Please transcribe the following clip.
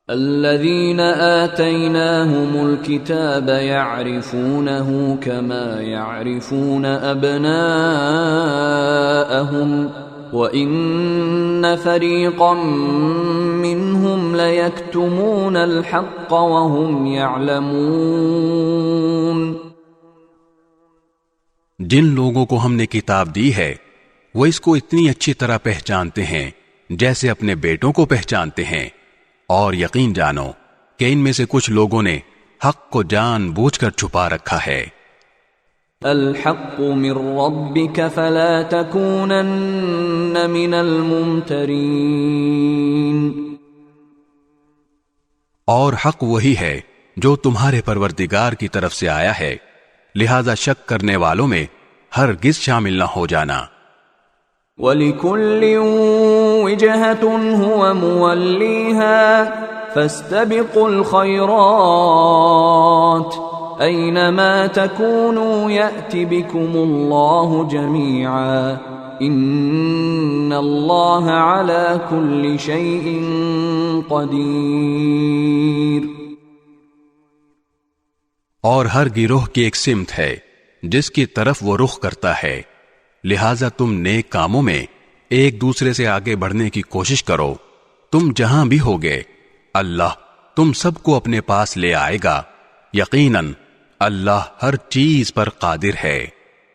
الذين آتيناهم الكتاب يعرفونه كما يعرفون أبناءهم وإن فريقا منهم ليكتمون الحق وهم يعلمون۔ جن لوگوں کو ہم نے کتاب دی ہے وہ اس کو اتنی اچھی طرح پہچانتے ہیں جیسے اپنے بیٹوں کو پہچانتے ہیں، اور یقین جانو کہ ان میں سے کچھ لوگوں نے حق کو جان بوجھ کر چھپا رکھا ہے۔ الحق من ربك فلا تكونن من الممترین، اور حق وہی ہے جو تمہارے پروردگار کی طرف سے آیا ہے، لہذا شک کرنے والوں میں ہرگز شامل نہ ہو جانا۔ وَلِكُلٍّ وِجْهَةٌ هُوَ مُوَلِّيهَا فَاسْتَبِقُوا الْخَيْرَاتِ أَيْنَمَا تَكُونُوا يَأْتِ بِكُمُ اللَّهُ جَمِيعًا إِنَّ اللَّهَ عَلَى كُلِّ شَيْءٍ قَدِيرٌ۔ اور ہر گروہ کی ایک سمت ہے جس کی طرف وہ رخ کرتا ہے، لہذا تم نیک کاموں میں ایک دوسرے سے آگے بڑھنے کی کوشش کرو۔ تم جہاں بھی ہوگے اللہ تم سب کو اپنے پاس لے آئے گا، یقیناً اللہ ہر چیز پر قادر ہے۔